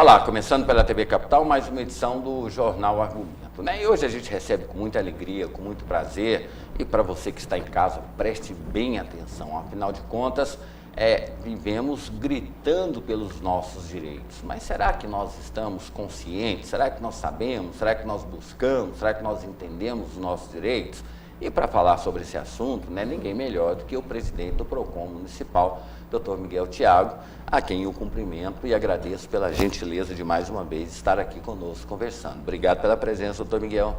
Olá, começando pela TV Capital, mais uma edição do Jornal Argumento, né? E hoje a gente recebe com muita alegria, com muito prazer, e para você que está em casa, preste bem atenção, afinal de contas, vivemos gritando pelos nossos direitos, mas será que nós estamos conscientes? Será que nós sabemos? Será que nós buscamos? Será que nós entendemos os nossos direitos? E para falar sobre esse assunto, né, ninguém melhor do que o presidente do PROCON Municipal, Dr. Miguel Thiago, a quem eu cumprimento e agradeço pela gentileza de mais uma vez estar aqui conosco conversando. Obrigado pela presença, doutor Miguel.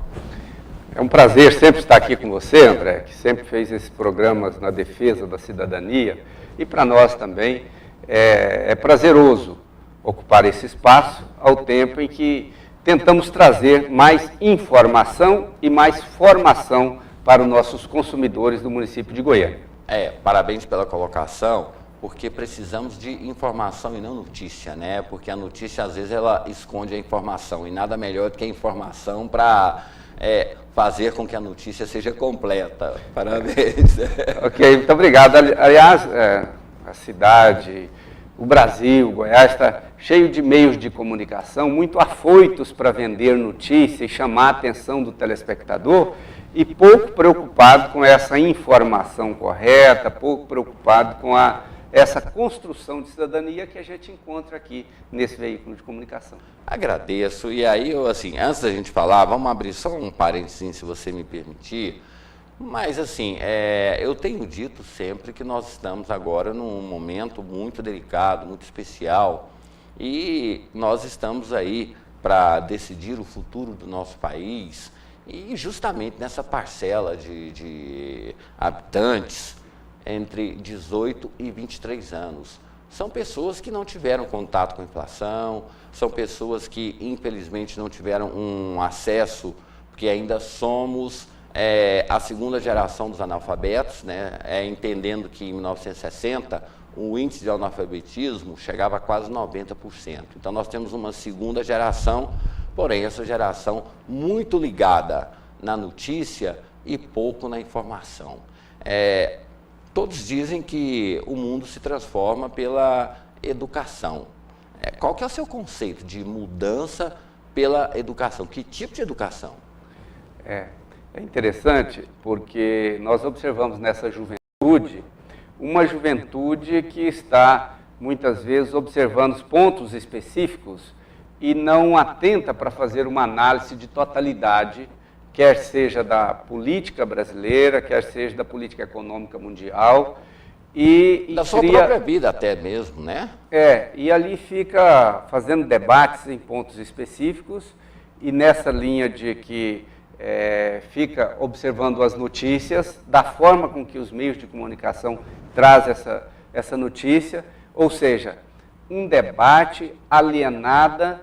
É um prazer sempre estar aqui com você, André, que sempre fez esses programas na defesa da cidadania, e para nós também é prazeroso ocupar esse espaço ao tempo em que tentamos trazer mais informação e mais formação para os nossos consumidores do município de Goiânia. Parabéns pela colocação, porque precisamos de informação e não notícia, né? Porque a notícia, às vezes, ela esconde a informação, e nada melhor do que a informação para fazer com que a notícia seja completa. Parabéns. Ok, muito obrigado. Aliás, a cidade, o Brasil, Goiás está cheio de meios de comunicação, muito afoitos para vender notícia e chamar a atenção do telespectador, e pouco preocupado com essa informação correta, pouco preocupado com essa construção de cidadania que a gente encontra aqui nesse veículo de comunicação. Agradeço. E aí, antes da gente falar, vamos abrir só um parênteses, se você me permitir. Mas, eu tenho dito sempre que nós estamos agora num momento muito delicado, muito especial, e nós estamos aí para decidir o futuro do nosso país, e justamente nessa parcela de habitantes entre 18 e 23 anos. São pessoas que não tiveram contato com a inflação, são pessoas que, infelizmente, não tiveram um acesso, porque ainda somos a segunda geração dos analfabetos, né? Entendendo que em 1960 o índice de analfabetismo chegava a quase 90%. Então nós temos uma segunda geração, porém essa geração muito ligada na notícia e pouco na informação. Todos dizem que o mundo se transforma pela educação. Qual que é o seu conceito de mudança pela educação? Que tipo de educação? É interessante porque nós observamos nessa juventude, uma juventude que está, muitas vezes, observando os pontos específicos e não atenta para fazer uma análise de totalidade, quer seja da política brasileira, quer seja da política econômica mundial. E da sua própria vida até mesmo, né? E ali fica fazendo debates em pontos específicos, e nessa linha de que fica observando as notícias, da forma com que os meios de comunicação trazem essa notícia, ou seja, um debate alienada,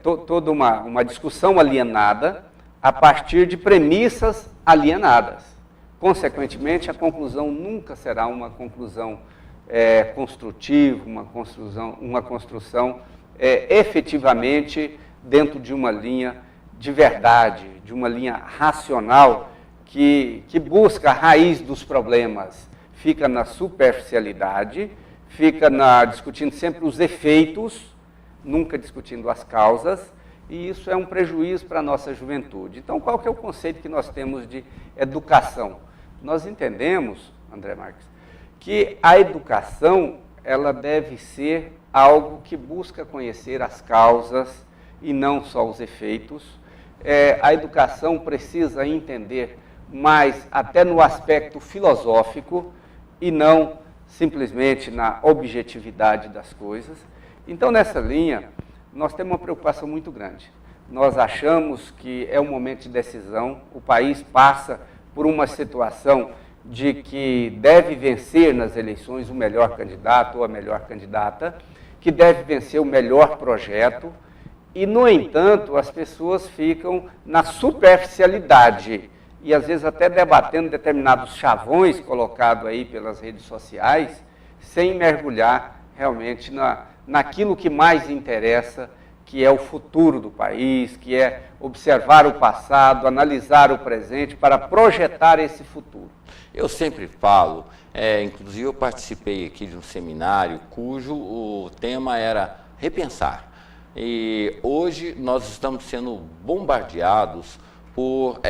toda uma discussão alienada, a partir de premissas alienadas. Consequentemente, a conclusão nunca será uma conclusão construtiva, uma construção efetivamente dentro de uma linha de verdade, de uma linha racional que busca a raiz dos problemas. Fica na superficialidade, fica discutindo sempre os efeitos, nunca discutindo as causas, e isso é um prejuízo para a nossa juventude. Então, qual que é o conceito que nós temos de educação? Nós entendemos, André Marques, que a educação ela deve ser algo que busca conhecer as causas e não só os efeitos. A educação precisa entender mais até no aspecto filosófico e não simplesmente na objetividade das coisas. Então, nessa linha, nós temos uma preocupação muito grande. Nós achamos que é um momento de decisão, o país passa por uma situação de que deve vencer nas eleições o melhor candidato ou a melhor candidata, que deve vencer o melhor projeto, e, no entanto, as pessoas ficam na superficialidade e, às vezes, até debatendo determinados chavões colocados aí pelas redes sociais, sem mergulhar realmente naquilo que mais interessa, que é o futuro do país, que é observar o passado, analisar o presente para projetar esse futuro. Eu sempre falo, inclusive eu participei aqui de um seminário cujo o tema era repensar. E hoje nós estamos sendo bombardeados por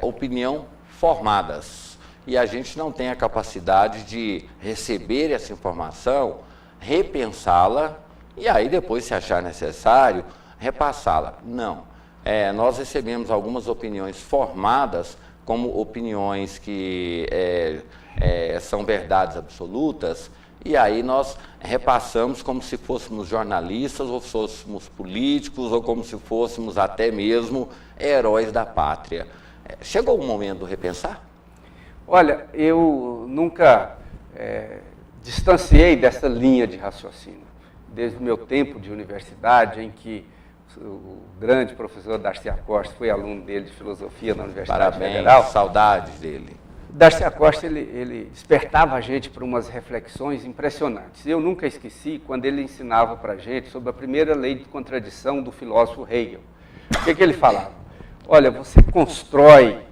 opinião formadas. E a gente não tem a capacidade de receber essa informação, repensá-la e aí depois, se achar necessário, repassá-la. Não. Nós recebemos algumas opiniões formadas como opiniões que são verdades absolutas, e aí nós repassamos como se fôssemos jornalistas, ou fôssemos políticos, ou como se fôssemos até mesmo heróis da pátria. Chegou o momento de repensar? Olha, eu nunca distanciei dessa linha de raciocínio. Desde o meu tempo de universidade, em que o grande professor Darcy Acosta foi aluno dele de filosofia na Universidade Federal. Saudades dele. Darcy Acosta, ele despertava a gente para umas reflexões impressionantes. Eu nunca esqueci quando ele ensinava para a gente sobre a primeira lei de contradição do filósofo Hegel. O que ele falava? Olha, você constrói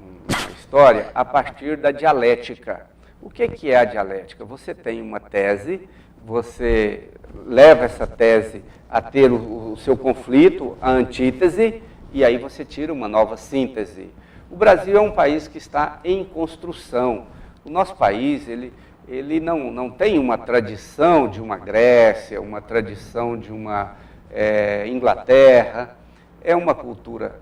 uma história a partir da dialética. O que é a dialética? Você tem uma tese, você leva essa tese a ter o seu conflito, a antítese, e aí você tira uma nova síntese. O Brasil é um país que está em construção. O nosso país, ele não tem uma tradição de uma Grécia, uma tradição de uma Inglaterra. É uma cultura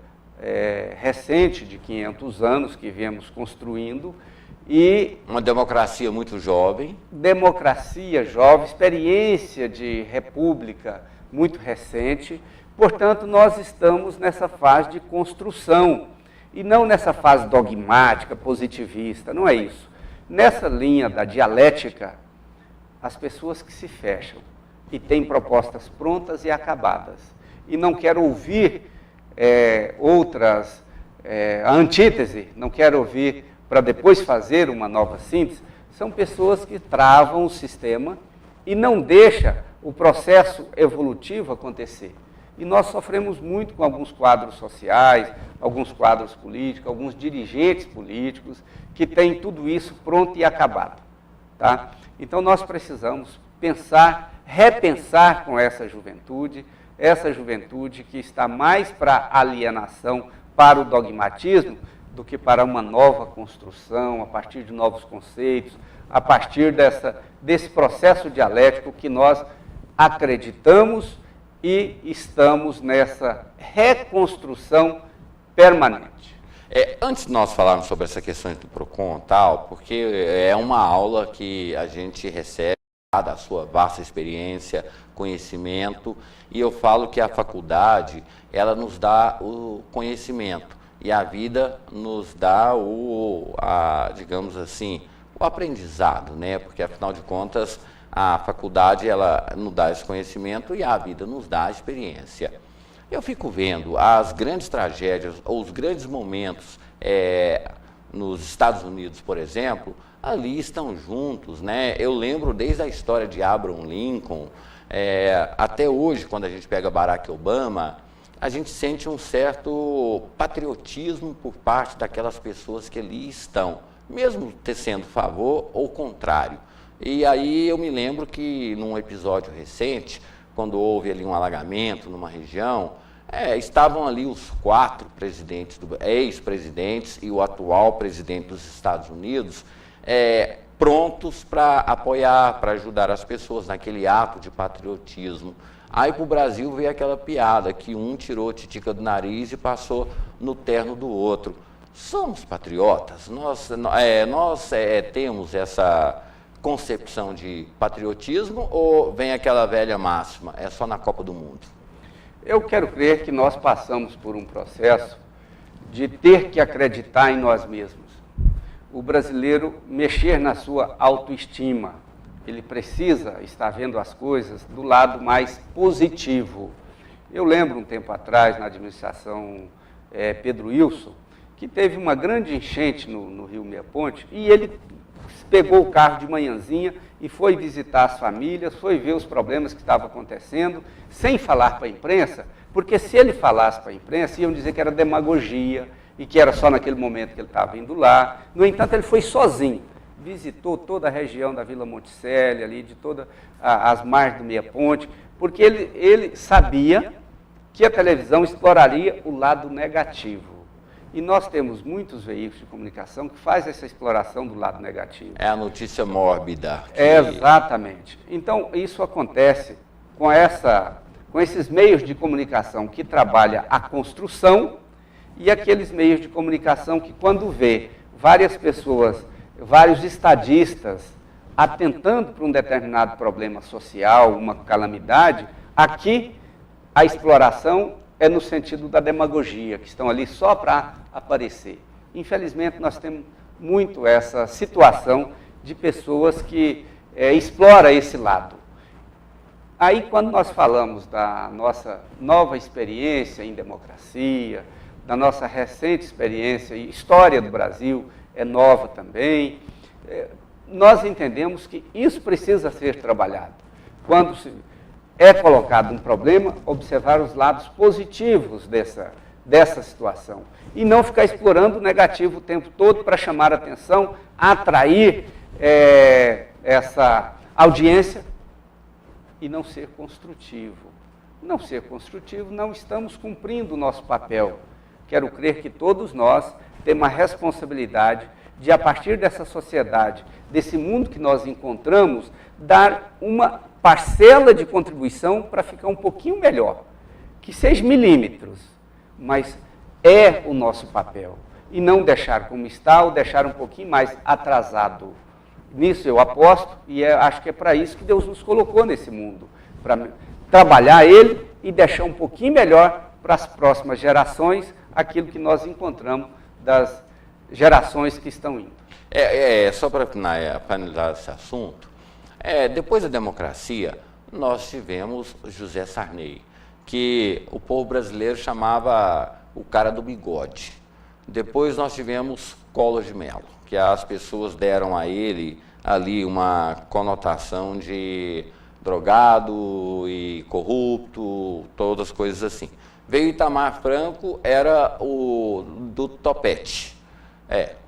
recente, de 500 anos, que viemos construindo. E uma democracia muito jovem. Democracia jovem, experiência de república muito recente. Portanto, nós estamos nessa fase de construção. E não nessa fase dogmática, positivista, não é isso. Nessa linha da dialética, as pessoas que se fecham e têm propostas prontas e acabadas, e não quero ouvir a antítese, não quero ouvir para depois fazer uma nova síntese, são pessoas que travam o sistema e não deixam o processo evolutivo acontecer. E nós sofremos muito com alguns quadros sociais, alguns quadros políticos, alguns dirigentes políticos que têm tudo isso pronto e acabado. Tá? Então nós precisamos repensar com essa juventude que está mais para a alienação, para o dogmatismo, do que para uma nova construção, a partir de novos conceitos, a partir desse processo dialético que nós acreditamos e estamos nessa reconstrução permanente. Antes de nós falarmos sobre essa questão do PROCON e tal, porque é uma aula que a gente recebe da sua vasta experiência, conhecimento, e eu falo que a faculdade, ela nos dá o conhecimento, e a vida nos dá digamos assim, o aprendizado, né? Porque afinal de contas, a faculdade, ela nos dá esse conhecimento e a vida nos dá a experiência. Eu fico vendo as grandes tragédias, ou os grandes momentos nos Estados Unidos, por exemplo, ali estão juntos, né? Eu lembro desde a história de Abraham Lincoln, até hoje, quando a gente pega Barack Obama, a gente sente um certo patriotismo por parte daquelas pessoas que ali estão, mesmo tecendo favor ou contrário. E aí eu me lembro que num episódio recente, quando houve ali um alagamento numa região, estavam ali os 4 presidentes, ex-presidentes e o atual presidente dos Estados Unidos, prontos para apoiar, para ajudar as pessoas naquele ato de patriotismo. Aí para o Brasil veio aquela piada que um tirou a titica do nariz e passou no terno do outro. Somos patriotas? Nós temos essa concepção de patriotismo, ou vem aquela velha máxima, é só na Copa do Mundo? Eu quero crer que nós passamos por um processo de ter que acreditar em nós mesmos. O brasileiro mexer na sua autoestima, ele precisa estar vendo as coisas do lado mais positivo. Eu lembro um tempo atrás, na administração Pedro Wilson, que teve uma grande enchente no Rio Meia Ponte, e ele pegou o carro de manhãzinha e foi visitar as famílias, foi ver os problemas que estavam acontecendo, sem falar para a imprensa, porque se ele falasse para a imprensa, iam dizer que era demagogia e que era só naquele momento que ele estava indo lá. No entanto, ele foi sozinho, visitou toda a região da Vila Monticelli, ali de todas as margens do Meia Ponte, porque ele sabia que a televisão exploraria o lado negativo. E nós temos muitos veículos de comunicação que fazem essa exploração do lado negativo. É a notícia mórbida. Exatamente. Então, isso acontece com esses meios de comunicação que trabalham a construção e aqueles meios de comunicação que, quando vê várias pessoas, vários estadistas atentando para um determinado problema social, uma calamidade, aqui a exploração é no sentido da demagogia, que estão ali só para aparecer. Infelizmente, nós temos muito essa situação de pessoas que exploram esse lado. Aí, quando nós falamos da nossa nova experiência em democracia, da nossa recente experiência e história do Brasil é nova também, nós entendemos que isso precisa ser trabalhado. Quando é colocado um problema, observar os lados positivos dessa situação. E não ficar explorando o negativo o tempo todo para chamar a atenção, atrair essa audiência e não ser construtivo. Não ser construtivo, não estamos cumprindo o nosso papel. Quero crer que todos nós temos a responsabilidade de, a partir dessa sociedade, desse mundo que nós encontramos, dar uma parcela de contribuição para ficar um pouquinho melhor. Que seja milímetros, mas é o nosso papel. E não deixar como está ou deixar um pouquinho mais atrasado. Nisso eu aposto e acho que é para isso que Deus nos colocou nesse mundo. Para trabalhar ele e deixar um pouquinho melhor para as próximas gerações aquilo que nós encontramos das gerações que estão indo. Só para finalizar esse assunto, depois da democracia, nós tivemos José Sarney, que o povo brasileiro chamava o cara do bigode. Depois nós tivemos Collor de Mello, que as pessoas deram a ele ali uma conotação de drogado e corrupto, todas as coisas assim. Veio Itamar Franco, era o do topete.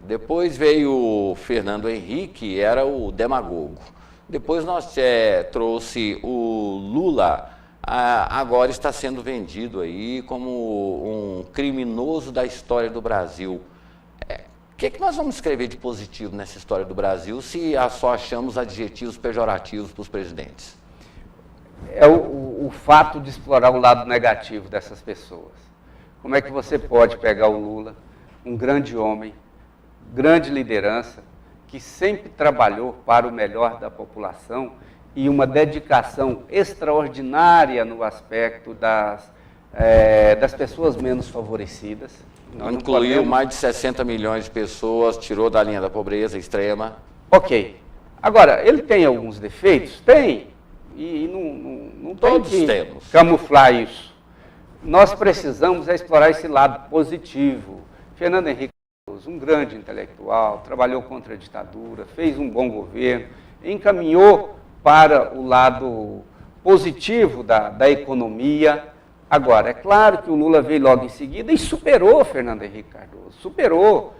Depois veio o Fernando Henrique, era o demagogo. Depois nós trouxe o Lula, agora está sendo vendido aí como um criminoso da história do Brasil. O que nós vamos escrever de positivo nessa história do Brasil se só achamos adjetivos pejorativos para os presidentes? É o fato de explorar o lado negativo dessas pessoas. Como é que você pode pegar o Lula, um grande homem, grande liderança, que sempre trabalhou para o melhor da população e uma dedicação extraordinária no aspecto das pessoas menos favorecidas. Incluiu mais de 60 milhões de pessoas, tirou da linha da pobreza extrema. Ok. Agora, ele tem alguns defeitos? Tem. E não Todos tem que temos. camuflar isso. Nós precisamos explorar esse lado positivo. Fernando Henrique, um grande intelectual, trabalhou contra a ditadura, fez um bom governo, encaminhou para o lado positivo da economia. Agora, é claro que o Lula veio logo em seguida e superou Fernando Henrique Cardoso, superou.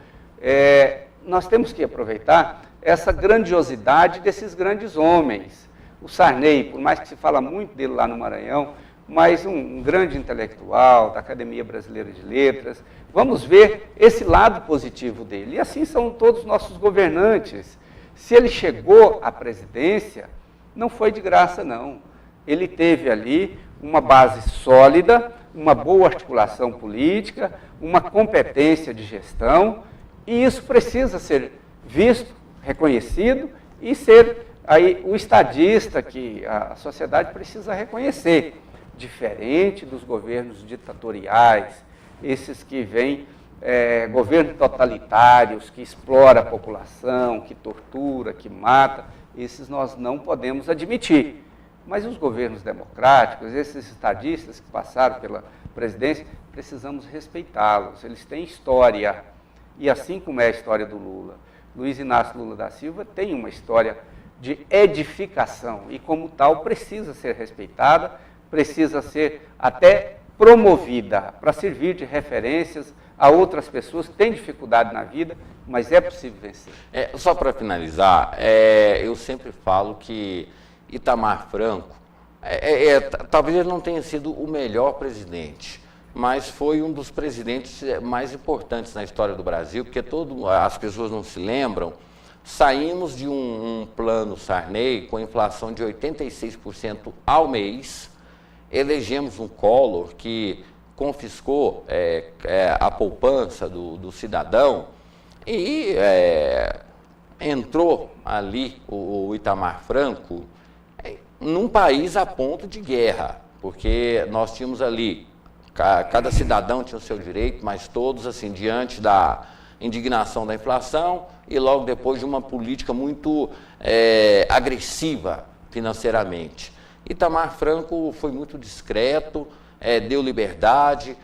Nós temos que aproveitar essa grandiosidade desses grandes homens. O Sarney, por mais que se fala muito dele lá no Maranhão, mas um grande intelectual da Academia Brasileira de Letras. Vamos ver esse lado positivo dele. E assim são todos os nossos governantes. Se ele chegou à presidência, não foi de graça, não. Ele teve ali uma base sólida, uma boa articulação política, uma competência de gestão, e isso precisa ser visto, reconhecido e ser aí o estadista que a sociedade precisa reconhecer, diferente dos governos ditatoriais, esses que vêm, governos totalitários, que exploram a população, que tortura, que mata, esses nós não podemos admitir. Mas os governos democráticos, esses estadistas que passaram pela presidência, precisamos respeitá-los, eles têm história, e assim como é a história do Lula. Luiz Inácio Lula da Silva tem uma história de edificação, e como tal precisa ser respeitada, precisa ser até promovida para servir de referências a outras pessoas que têm dificuldade na vida, mas é possível vencer. Só para finalizar, eu sempre falo que Itamar Franco Talvez ele não tenha sido o melhor presidente, mas foi um dos presidentes mais importantes na história do Brasil, porque as pessoas não se lembram. Saímos de um plano Sarney com inflação de 86% ao mês, elegemos um Collor que confiscou a poupança do cidadão e entrou ali o Itamar Franco num país a ponto de guerra, porque nós tínhamos ali, cada cidadão tinha o seu direito, mas todos assim, diante da indignação da inflação e logo depois de uma política muito agressiva financeiramente. Itamar Franco foi muito discreto, deu liberdade,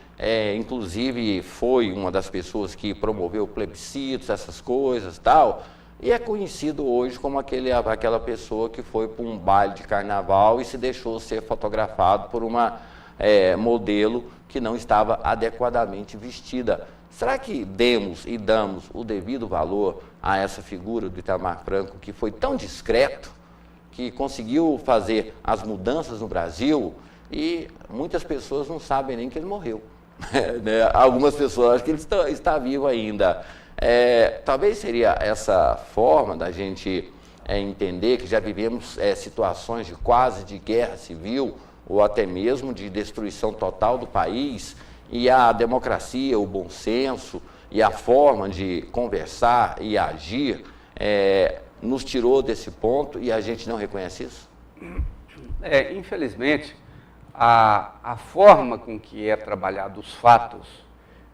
inclusive foi uma das pessoas que promoveu plebiscitos, essas coisas e tal, e é conhecido hoje como aquela pessoa que foi para um baile de carnaval e se deixou ser fotografado por uma modelo que não estava adequadamente vestida. Será que damos o devido valor a essa figura do Itamar Franco, que foi tão discreto, que conseguiu fazer as mudanças no Brasil e muitas pessoas não sabem nem que ele morreu. Algumas pessoas acham que ele está vivo ainda. Talvez seria essa forma da gente entender que já vivemos situações de quase de guerra civil ou até mesmo de destruição total do país, e a democracia, o bom senso e a forma de conversar e agir nos tirou desse ponto e a gente não reconhece isso? Infelizmente, a forma com que é trabalhado os fatos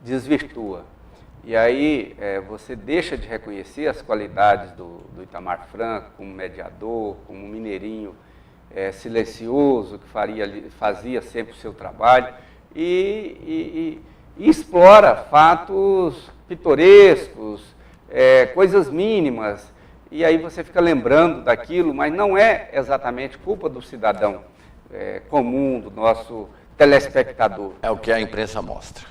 desvirtua. E aí você deixa de reconhecer as qualidades do Itamar Franco como mediador, como um mineirinho silencioso, que fazia sempre o seu trabalho, e explora fatos pitorescos, coisas mínimas, e aí você fica lembrando daquilo, mas não é exatamente culpa do cidadão comum, do nosso telespectador. É o que a imprensa mostra.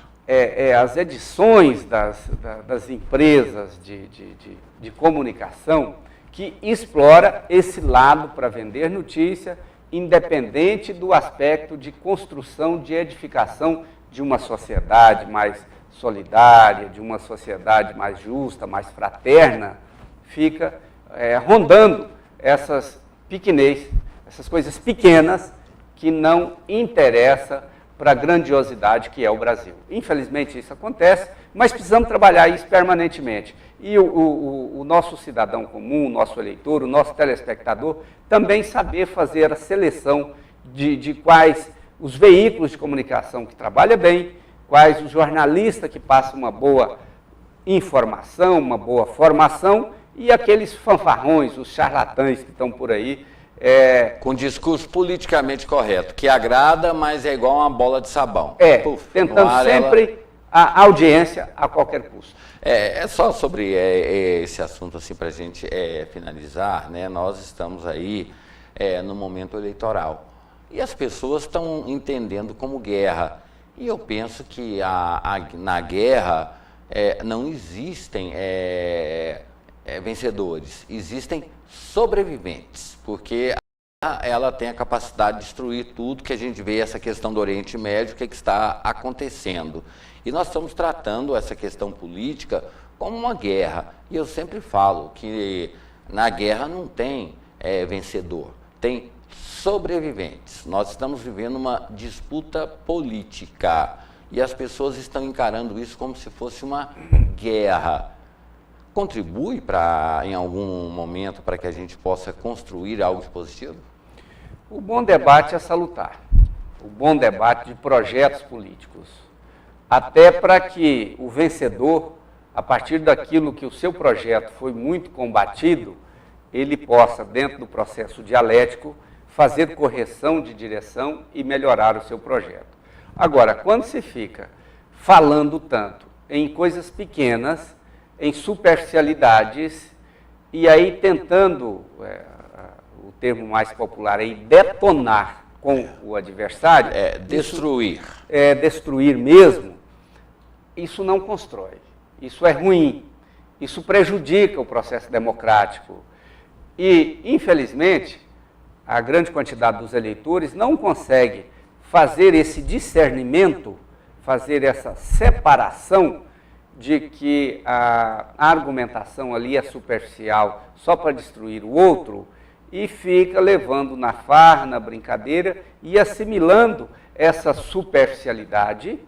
As edições das empresas de comunicação que explora esse lado para vender notícia, independente do aspecto de construção, de edificação de uma sociedade mais solidária, de uma sociedade mais justa, mais fraterna, fica rondando essas pequenez, essas coisas pequenas que não interessam para a grandiosidade que é o Brasil. Infelizmente isso acontece, mas precisamos trabalhar isso permanentemente. E o nosso cidadão comum, o nosso eleitor, o nosso telespectador, também saber fazer a seleção de quais os veículos de comunicação que trabalham bem, quais os jornalistas que passam uma boa informação, uma boa formação, e aqueles fanfarrões, os charlatães que estão por aí, com discurso politicamente correto, que agrada, mas é igual uma bola de sabão. Tentando sempre a audiência a qualquer custo. Só sobre esse assunto, assim, para a gente finalizar, né? Nós estamos aí no momento eleitoral e as pessoas estão entendendo como guerra. E eu penso que na guerra não existem vencedores, existem sobreviventes, porque ela tem a capacidade de destruir tudo que a gente vê, essa questão do Oriente Médio, o que está acontecendo. E nós estamos tratando essa questão política como uma guerra. E eu sempre falo que na guerra não tem vencedor, tem sobreviventes. Nós estamos vivendo uma disputa política e as pessoas estão encarando isso como se fosse uma guerra. Contribui em algum momento para que a gente possa construir algo de positivo? O bom debate é salutar. O bom debate de projetos políticos. Até para que o vencedor, a partir daquilo que o seu projeto foi muito combatido, ele possa, dentro do processo dialético, fazer correção de direção e melhorar o seu projeto. Agora, quando se fica falando tanto em coisas pequenas, em superficialidades, e aí tentando, o termo mais popular aí, detonar com o adversário. Destruir. Destruir mesmo, isso não constrói, isso é ruim, isso prejudica o processo democrático. E, infelizmente, a grande quantidade dos eleitores não consegue fazer esse discernimento, fazer essa separação de que a argumentação ali é superficial só para destruir o outro, e fica levando na farra, na brincadeira e assimilando essa superficialidade,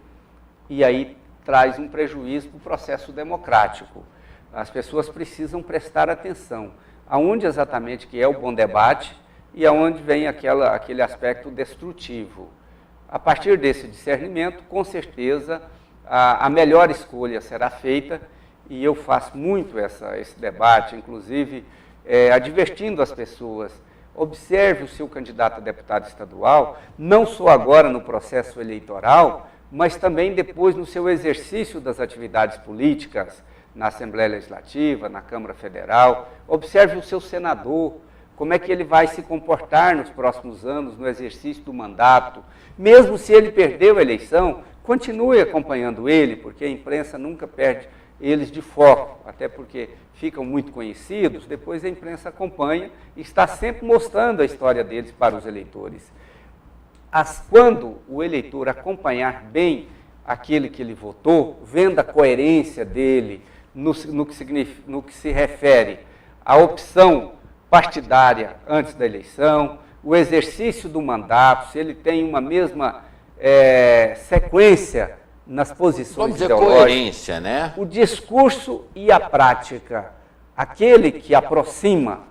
e aí traz um prejuízo para o processo democrático. As pessoas precisam prestar atenção aonde exatamente que é o bom debate e aonde vem aquele aspecto destrutivo. A partir desse discernimento, com certeza, a melhor escolha será feita, e eu faço muito esse debate, inclusive advertindo as pessoas: observe o seu candidato a deputado estadual, não só agora no processo eleitoral, mas também depois no seu exercício das atividades políticas, na Assembleia Legislativa, na Câmara Federal. Observe o seu senador, como é que ele vai se comportar nos próximos anos, no exercício do mandato. Mesmo se ele perdeu a eleição, continue acompanhando ele, porque a imprensa nunca perde eles de foco, até porque ficam muito conhecidos, depois a imprensa acompanha e está sempre mostrando a história deles para os eleitores. Quando o eleitor acompanhar bem aquele que ele votou, vendo a coerência dele no que se refere à opção partidária antes da eleição, o exercício do mandato, se ele tem uma mesma sequência nas posições ideológicas, coerência, né? O discurso e a prática, aquele que aproxima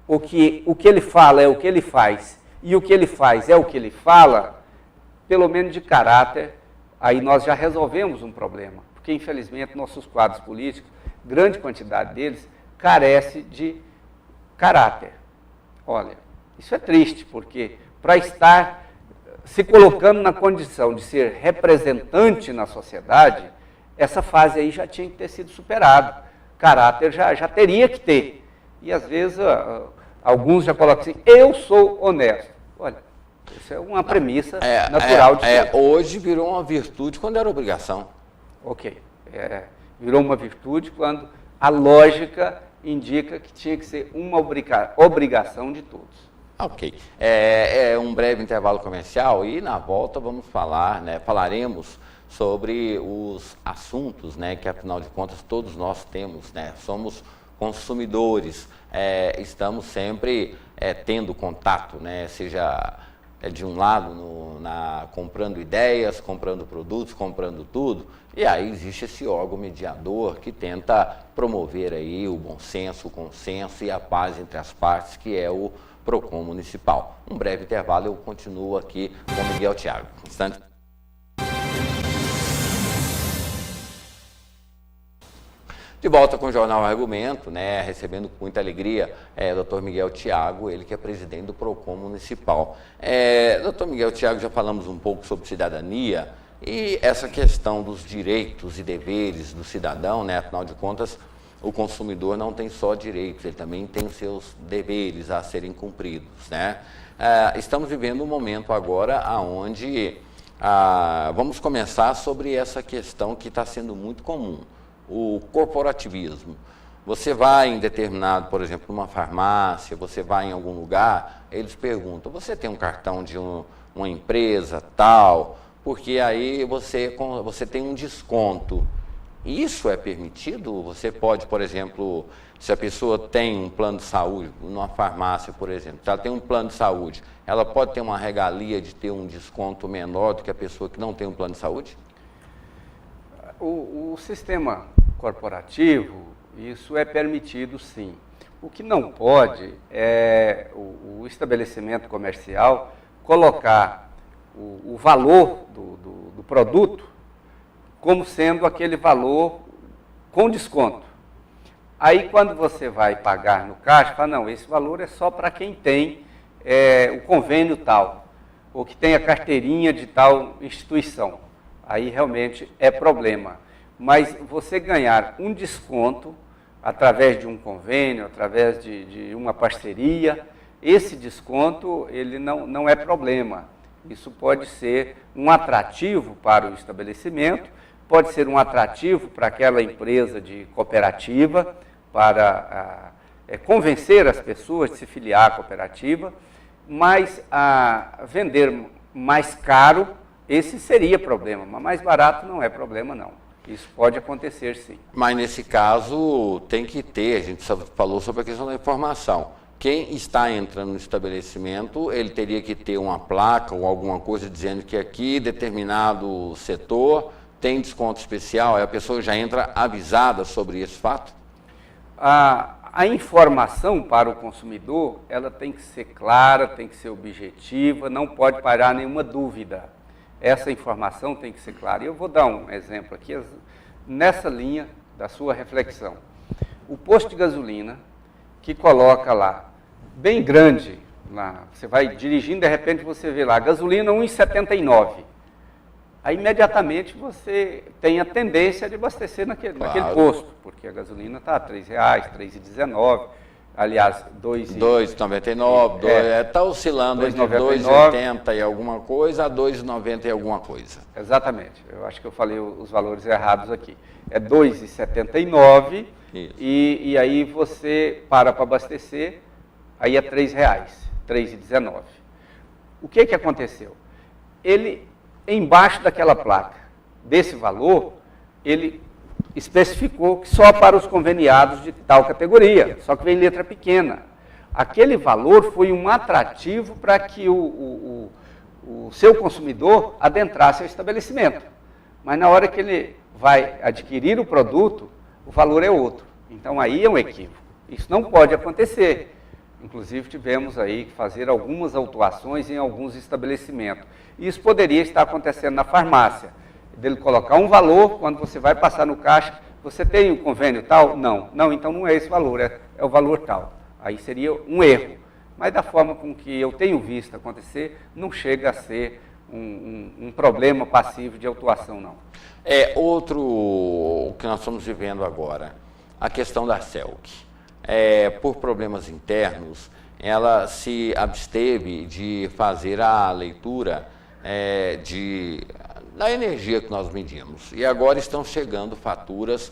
o que ele fala é o que ele faz, e o que ele faz é o que ele fala, pelo menos de caráter, aí nós já resolvemos um problema, porque infelizmente nossos quadros políticos, grande quantidade deles, carece de caráter. Olha, isso é triste, porque para estar se colocando na condição de ser representante na sociedade, essa fase aí já tinha que ter sido superada. Caráter já teria que ter. E às vezes alguns já colocam assim: eu sou honesto. Olha, isso é uma premissa natural de ser. Hoje virou uma virtude quando era obrigação. Ok. Virou uma virtude quando a lógica indica que tinha que ser uma obrigação de todos. Ok. Um breve intervalo comercial e na volta vamos falaremos sobre os assuntos, que afinal de contas todos nós temos, somos consumidores, estamos sempre tendo contato, seja de um lado comprando ideias, comprando produtos, comprando tudo, e aí existe esse órgão mediador que tenta promover aí o bom senso, o consenso e a paz entre as partes, que é o PROCON municipal. Um breve intervalo, eu continuo aqui com o Miguel Thiago. Instante. De volta com o Jornal Argumento, recebendo com muita alegria o Dr. Miguel Thiago, ele que é presidente do PROCON municipal. Dr. Miguel Thiago, já falamos um pouco sobre cidadania e essa questão dos direitos e deveres do cidadão, afinal de contas, o consumidor não tem só direitos, ele também tem os seus deveres a serem cumpridos, estamos vivendo um momento agora onde vamos começar sobre essa questão que está sendo muito comum, o corporativismo. Você vai em determinado, por exemplo, numa farmácia, você vai em algum lugar, eles perguntam: você tem um cartão de uma empresa tal? Porque aí você tem um desconto. Isso é permitido? Você pode, por exemplo, se a pessoa tem um plano de saúde, numa farmácia, por exemplo, se ela tem um plano de saúde, ela pode ter uma regalia de ter um desconto menor do que a pessoa que não tem um plano de saúde? O sistema corporativo, isso é permitido sim. O que não pode é o estabelecimento comercial colocar o valor do produto como sendo aquele valor com desconto. Aí quando você vai pagar no caixa, fala: não, esse valor é só para quem tem o convênio tal, ou que tem a carteirinha de tal instituição. Aí realmente é problema. Mas você ganhar um desconto através de um convênio, através de uma parceria, esse desconto ele não é problema. Isso pode ser um atrativo para o estabelecimento, pode ser um atrativo para aquela empresa de cooperativa, para convencer as pessoas de se filiar à cooperativa, mas vender mais caro, esse seria problema, mas mais barato não é problema não. Isso pode acontecer sim. Mas nesse caso tem que ter, a gente falou sobre a questão da informação. Quem está entrando no estabelecimento, ele teria que ter uma placa ou alguma coisa dizendo que aqui determinado setor tem desconto especial, aí a pessoa já entra avisada sobre esse fato? A informação para o consumidor, ela tem que ser clara, tem que ser objetiva, não pode parar nenhuma dúvida. Essa informação tem que ser clara. E eu vou dar um exemplo aqui, nessa linha da sua reflexão. O posto de gasolina, que coloca lá, bem grande, lá, você vai dirigindo, de repente você vê lá, gasolina 1,79. Aí imediatamente você tem a tendência de abastecer naquele posto, porque a gasolina está R$ 3,00, R$ 3,19, aliás, R$ 2,99, está oscilando entre 2,80 e alguma coisa a 2,90 e alguma coisa. Exatamente, eu acho que eu falei os valores errados aqui. É 2,79 e aí você para abastecer, aí é R$ 3,00, 3,19. O que aconteceu? Ele, embaixo daquela placa, desse valor, ele especificou que só para os conveniados de tal categoria, só que vem letra pequena. Aquele valor foi um atrativo para que o seu consumidor adentrasse ao estabelecimento. Mas na hora que ele vai adquirir o produto, o valor é outro. Então aí é um equívoco. Isso não pode acontecer. Inclusive tivemos aí que fazer algumas autuações em alguns estabelecimentos. Isso poderia estar acontecendo na farmácia. Dele colocar um valor, quando você vai passar no caixa, você tem um convênio tal? Não. Não, então não é esse valor, é o valor tal. Aí seria um erro. Mas da forma com que eu tenho visto acontecer, não chega a ser um problema passivo de autuação, não. Outro que nós estamos vivendo agora, a questão da CELG. Por problemas internos, ela se absteve de fazer a leitura da energia que nós medimos. E agora estão chegando faturas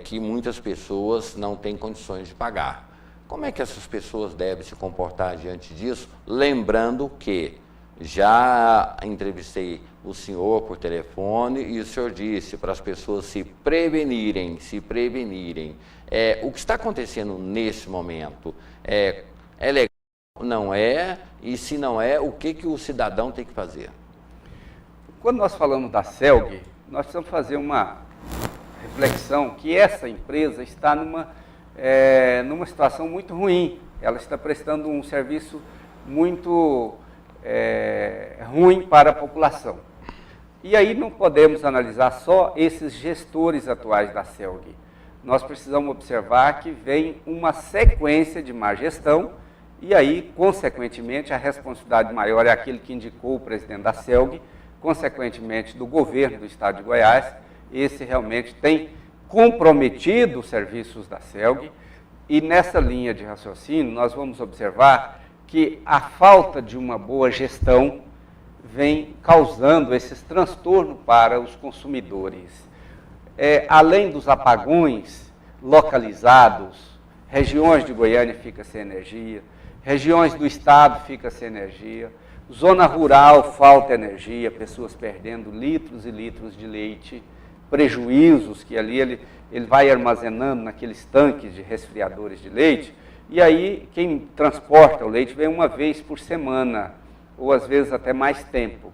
que muitas pessoas não têm condições de pagar. Como é que essas pessoas devem se comportar diante disso? Lembrando que já entrevistei o senhor por telefone e o senhor disse para as pessoas se prevenirem. O que está acontecendo nesse momento é legal, não é? E se não é, o que o cidadão tem que fazer? Quando nós falamos da CELG, nós precisamos fazer uma reflexão que essa empresa está numa situação muito ruim. Ela está prestando um serviço muito ruim para a população. E aí não podemos analisar só esses gestores atuais da CELG. Nós precisamos observar que vem uma sequência de má gestão e aí, consequentemente, a responsabilidade maior é aquele que indicou o presidente da CELG, consequentemente do governo do estado de Goiás. Esse realmente tem comprometido os serviços da CELG e nessa linha de raciocínio nós vamos observar que a falta de uma boa gestão vem causando esses transtornos para os consumidores. Além dos apagões localizados, regiões de Goiânia ficam sem energia, regiões do estado ficam sem energia, zona rural falta energia, pessoas perdendo litros e litros de leite, prejuízos que ali ele vai armazenando naqueles tanques de resfriadores de leite, e aí quem transporta o leite vem uma vez por semana, ou às vezes até mais tempo.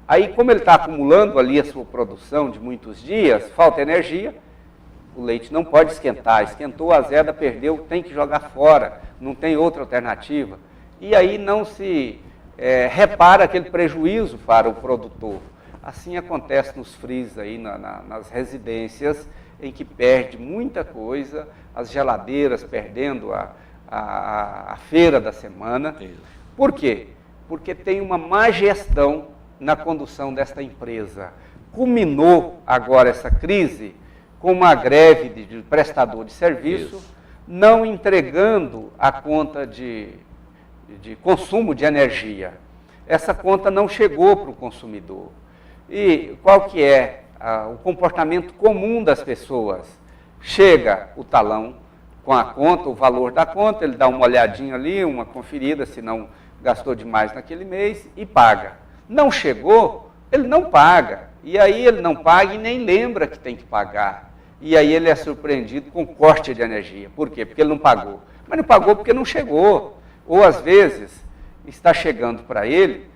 Aí, como ele está acumulando ali a sua produção de muitos dias, falta energia, o leite não pode esquentar, esquentou, azeda, perdeu, tem que jogar fora, não tem outra alternativa. E aí não se repara aquele prejuízo para o produtor. Assim acontece nos freezers aí, nas residências, em que perde muita coisa, as geladeiras perdendo a feira da semana. Por quê? Porque tem uma má gestão na condução desta empresa. Culminou agora essa crise com uma greve de prestador de serviço, não entregando a conta de consumo de energia. Essa conta não chegou para o consumidor. E qual que é o comportamento comum das pessoas? Chega o talão com a conta, o valor da conta, ele dá uma olhadinha ali, uma conferida, se não gastou demais naquele mês e paga. Não chegou, ele não paga. E aí ele não paga e nem lembra que tem que pagar. E aí ele é surpreendido com corte de energia. Por quê? Porque ele não pagou. Mas não pagou porque não chegou. Ou às vezes está chegando para ele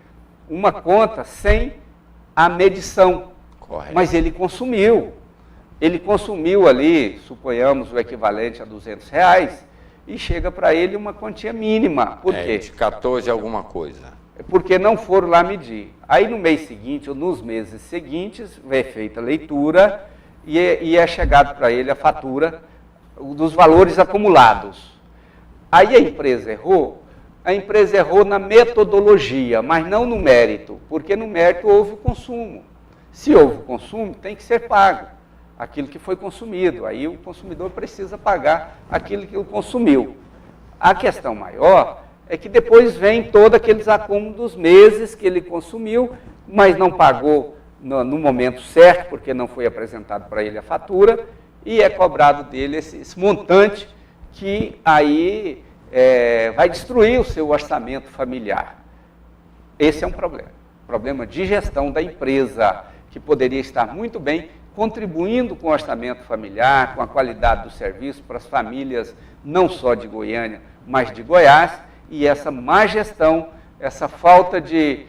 uma conta sem a medição. Correto. Mas ele consumiu. Ele consumiu ali, suponhamos, o equivalente a R$200 e chega para ele uma quantia mínima. Por quê? De 14 alguma coisa. Porque não foram lá medir. Aí no mês seguinte ou nos meses seguintes é feita a leitura e é chegado para ele a fatura dos valores acumulados. Aí a empresa errou na metodologia, mas não no mérito, porque no mérito houve o consumo. Se houve o consumo, tem que ser pago aquilo que foi consumido. Aí o consumidor precisa pagar aquilo que ele consumiu. A questão maior é que depois vem todos aqueles acúmulos dos meses que ele consumiu, mas não pagou no momento certo, porque não foi apresentado para ele a fatura, e é cobrado dele esse montante que aí vai destruir o seu orçamento familiar. Esse é um problema de gestão da empresa, que poderia estar muito bem contribuindo com o orçamento familiar, com a qualidade do serviço para as famílias, não só de Goiânia, mas de Goiás, e essa má gestão, essa falta de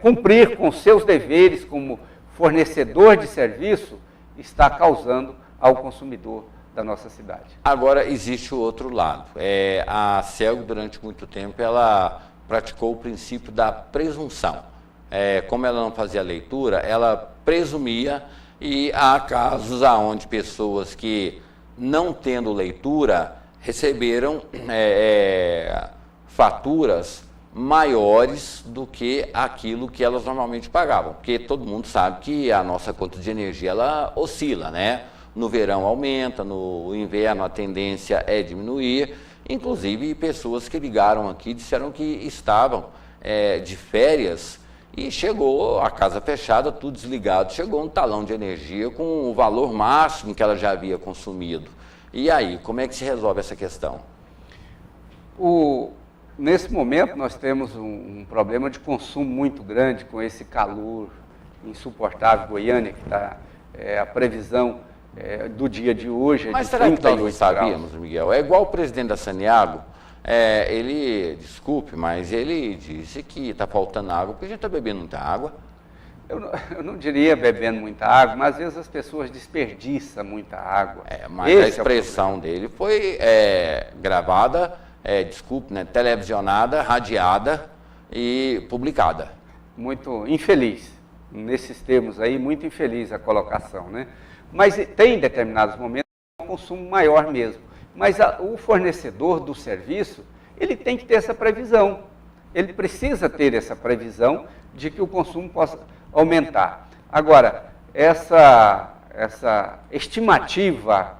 cumprir com seus deveres como fornecedor de serviço, está causando ao consumidor da nossa cidade. Agora, existe o outro lado. A CELG, durante muito tempo, ela praticou o princípio da presunção. Como ela não fazia leitura, ela presumia, e há casos onde pessoas que, não tendo leitura, receberam faturas maiores do que aquilo que elas normalmente pagavam, porque todo mundo sabe que a nossa conta de energia ela oscila, né? No verão aumenta, no inverno a tendência é diminuir. Inclusive pessoas que ligaram aqui disseram que estavam de férias e chegou a casa fechada, tudo desligado, chegou um talão de energia com o valor máximo que ela já havia consumido. E aí, como é que se resolve essa questão? Nesse momento nós temos um problema de consumo muito grande com esse calor insuportável. Goiânia, que está a previsão do dia de hoje é Mas de será 38 que nós não graus. sabíamos, Miguel? É igual o presidente da Saniago, ele, desculpe, mas ele disse que está faltando água, porque a gente está bebendo muita água. Eu não diria bebendo muita água, mas às vezes as pessoas desperdiçam muita água. Mas a expressão dele foi gravada, desculpe, né, televisionada, radiada e publicada. Muito infeliz, nesses termos aí, muito infeliz a colocação, né? Mas tem determinados momentos um consumo maior mesmo. Mas o fornecedor do serviço, ele tem que ter essa previsão. Ele precisa ter essa previsão de que o consumo possa aumentar. Agora, essa estimativa,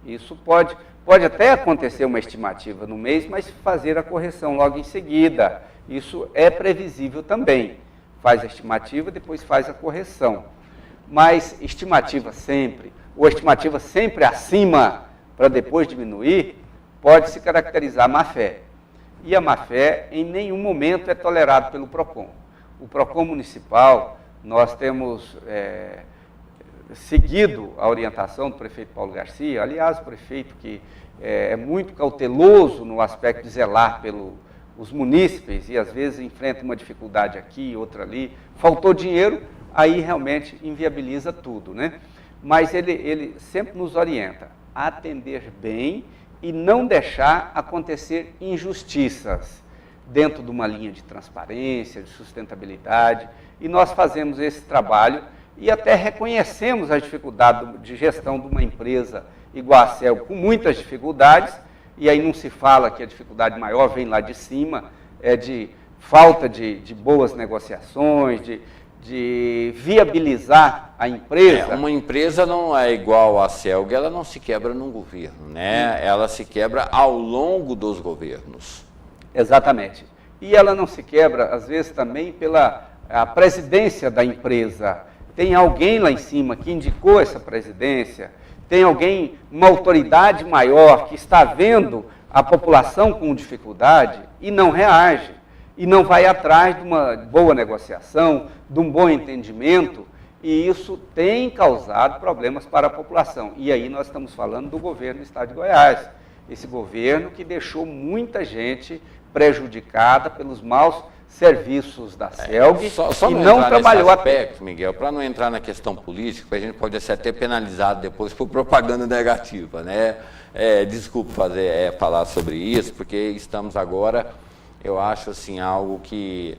isso pode até acontecer uma estimativa no mês, mas fazer a correção logo em seguida. Isso é previsível também. Faz a estimativa, depois faz a correção. Mas estimativa sempre, ou estimativa sempre acima para depois diminuir, pode se caracterizar má-fé. E a má-fé em nenhum momento é tolerado pelo PROCON. O PROCON municipal, nós temos seguido a orientação do prefeito Paulo Garcia, aliás, o prefeito que é muito cauteloso no aspecto de zelar pelos munícipes e às vezes enfrenta uma dificuldade aqui, outra ali, faltou dinheiro, aí realmente inviabiliza tudo, né? Mas ele sempre nos orienta a atender bem e não deixar acontecer injustiças dentro de uma linha de transparência, de sustentabilidade, e nós fazemos esse trabalho e até reconhecemos a dificuldade de gestão de uma empresa igual a CELG, com muitas dificuldades, e aí não se fala que a dificuldade maior vem lá de cima, de falta de boas negociações, de viabilizar a empresa. Uma empresa não é igual à CELG, ela não se quebra num governo, né? Ela se quebra ao longo dos governos. Exatamente. E ela não se quebra, às vezes, também pela presidência da empresa. Tem alguém lá em cima que indicou essa presidência, tem alguém, uma autoridade maior que está vendo a população com dificuldade e não reage, e não vai atrás de uma boa negociação, de um bom entendimento, e isso tem causado problemas para a população. E aí nós estamos falando do governo do Estado de Goiás, esse governo que deixou muita gente prejudicada pelos maus serviços da CELG só e não trabalhou nesse aspecto, Miguel, para não entrar na questão política, a gente pode ser até penalizado depois por propaganda negativa, né? Desculpe falar sobre isso, porque estamos agora, eu acho assim, algo que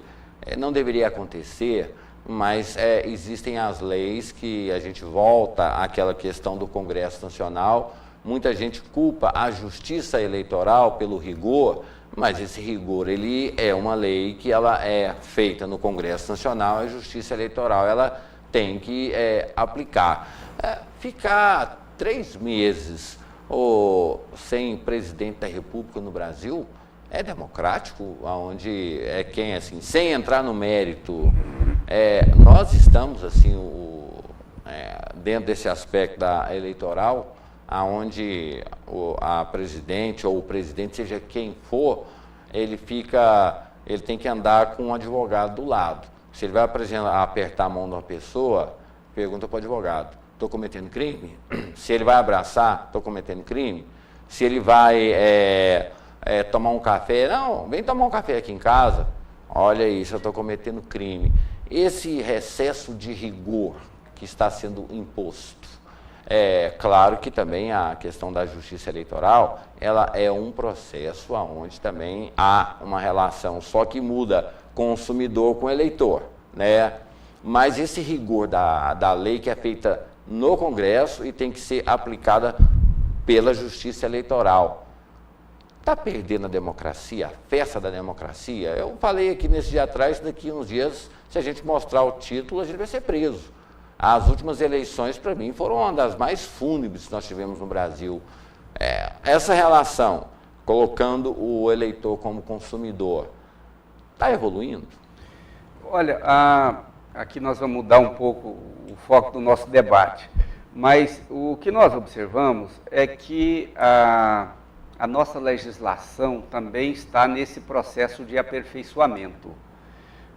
não deveria acontecer, mas existem as leis que a gente volta àquela questão do Congresso Nacional. Muita gente culpa a Justiça Eleitoral pelo rigor, mas esse rigor, ele é uma lei que ela é feita no Congresso Nacional, a Justiça Eleitoral, ela tem que aplicar. Ficar 3 meses sem presidente da República no Brasil é democrático, onde quem, assim, sem entrar no mérito, nós estamos, assim, dentro desse aspecto da eleitoral, aonde a presidente ou o presidente, seja quem for, ele tem que andar com um advogado do lado. Se ele vai apertar a mão de uma pessoa, pergunta para o advogado: estou cometendo crime? Se ele vai abraçar, estou cometendo crime? Se ele vai tomar um café, não, vem tomar um café aqui em casa, olha isso, eu estou cometendo crime. Esse recesso de rigor que está sendo imposto, claro que também a questão da justiça eleitoral, ela é um processo onde também há uma relação, só que muda consumidor com eleitor, né? Mas esse rigor da lei que é feita no Congresso e tem que ser aplicada pela justiça eleitoral. Está perdendo a democracia, a festa da democracia? Eu falei aqui nesse dia atrás, daqui a uns dias, se a gente mostrar o título, a gente vai ser preso. As últimas eleições, para mim, foram uma das mais fúnebres que nós tivemos no Brasil. Essa relação, colocando o eleitor como consumidor, está evoluindo? Olha, aqui nós vamos mudar um pouco o foco do nosso debate, mas o que nós observamos é que a nossa legislação também está nesse processo de aperfeiçoamento.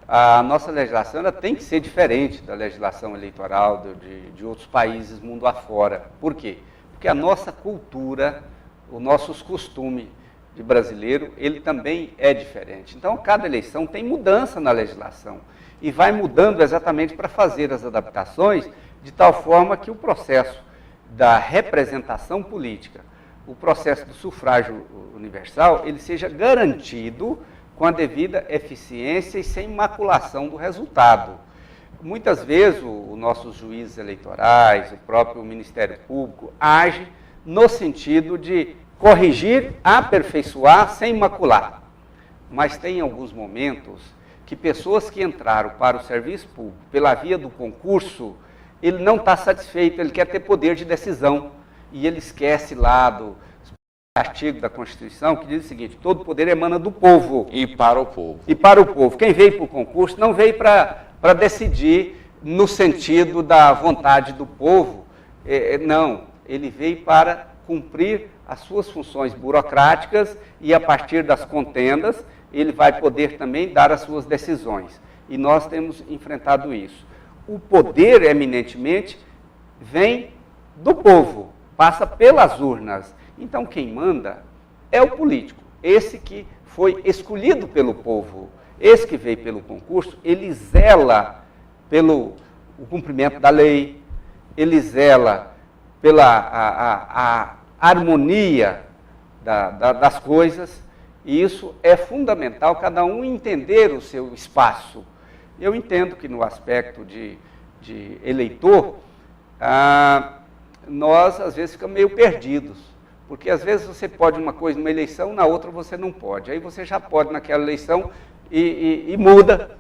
A nossa legislação ela tem que ser diferente da legislação eleitoral de outros países mundo afora. Por quê? Porque a nossa cultura, os nossos costumes de brasileiro, ele também é diferente. Então, cada eleição tem mudança na legislação e vai mudando exatamente para fazer as adaptações de tal forma que o processo da representação política, o processo do sufrágio universal, ele seja garantido com a devida eficiência e sem maculação do resultado. Muitas vezes os nossos juízes eleitorais, o próprio Ministério Público, age no sentido de corrigir, aperfeiçoar, sem macular. Mas tem alguns momentos que pessoas que entraram para o serviço público pela via do concurso, ele não está satisfeito, ele quer ter poder de decisão. E ele esquece lá do artigo da Constituição que diz o seguinte: todo poder emana do povo. E para o povo. E para o povo. Quem veio para o concurso não veio para decidir no sentido da vontade do povo. Não, ele veio para cumprir as suas funções burocráticas e a partir das contendas ele vai poder também dar as suas decisões. E nós temos enfrentado isso. O poder, eminentemente, vem do povo, passa pelas urnas. Então, quem manda é o político, esse que foi escolhido pelo povo, esse que veio pelo concurso, ele zela pelo o cumprimento da lei, ele zela pela a harmonia das coisas, e isso é fundamental, cada um entender o seu espaço. Eu entendo que no aspecto de eleitor, nós às vezes ficamos meio perdidos, porque às vezes você pode uma coisa numa eleição, na outra você não pode. Aí você já pode naquela eleição e muda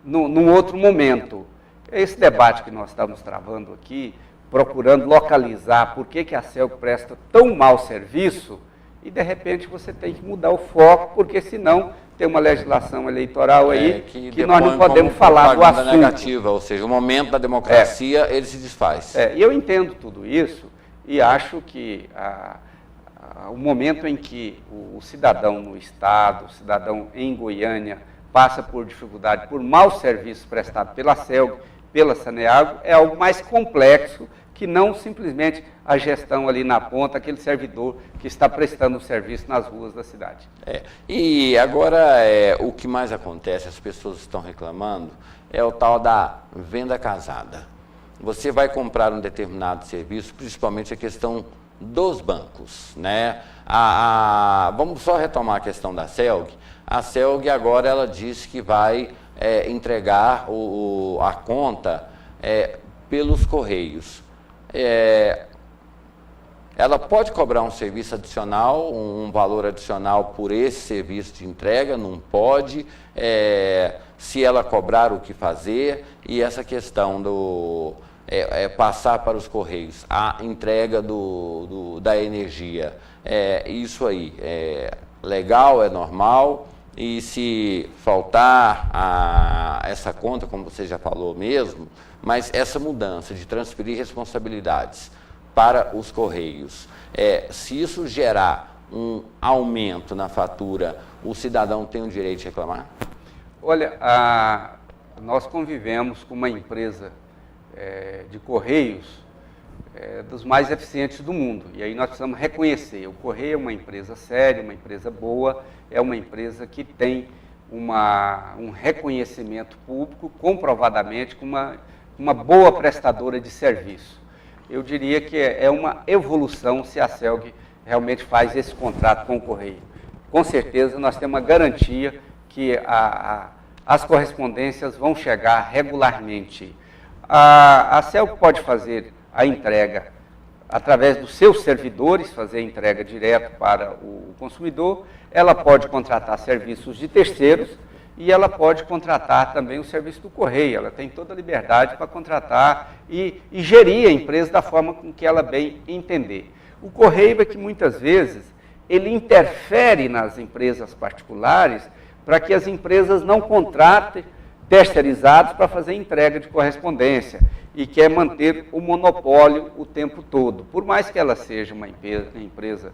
num outro momento. Esse debate que nós estamos travando aqui, procurando localizar por que a CELG presta tão mau serviço, e de repente você tem que mudar o foco, porque senão tem uma legislação eleitoral aí que nós não podemos falar do assunto. Negativa, ou seja, o momento da democracia ele se desfaz. E eu entendo tudo isso e acho que o momento em que o cidadão no Estado, o cidadão em Goiânia, passa por dificuldade, por maus serviços prestados pela CELG, pela Saneago, é algo mais complexo que não simplesmente a gestão ali na ponta, aquele servidor que está prestando o serviço nas ruas da cidade. E agora, o que mais acontece, as pessoas estão reclamando, é o tal da venda casada. Você vai comprar um determinado serviço, principalmente a questão dos bancos, né? Vamos só retomar a questão da CELG. A CELG agora ela disse que vai entregar a conta pelos correios. Ela pode cobrar um serviço adicional, um valor adicional por esse serviço de entrega? Não pode. Se ela cobrar, o que fazer? E essa questão do passar para os correios a entrega da energia, isso aí é legal, é normal? E se faltar essa conta, como você já falou mesmo, mas essa mudança de transferir responsabilidades para os correios, se isso gerar um aumento na fatura, o cidadão tem o direito de reclamar? Olha, nós convivemos com uma empresa de correios dos mais eficientes do mundo, e aí nós precisamos reconhecer, o Correio é uma empresa séria, uma empresa boa, é uma empresa que tem um reconhecimento público, comprovadamente, com uma boa prestadora de serviço. Eu diria que é uma evolução se a CELG realmente faz esse contrato com o Correio. Com certeza nós temos uma garantia que as correspondências vão chegar regularmente. A CELG pode fazer a entrega através dos seus servidores, fazer a entrega direto para o consumidor, ela pode contratar serviços de terceiros e ela pode contratar também o serviço do Correio, ela tem toda a liberdade para contratar e gerir a empresa da forma com que ela bem entender. O Correio é que muitas vezes ele interfere nas empresas particulares para que as empresas não contratem terceirizados para fazer entrega de correspondência e quer manter o monopólio o tempo todo. Por mais que ela seja uma empresa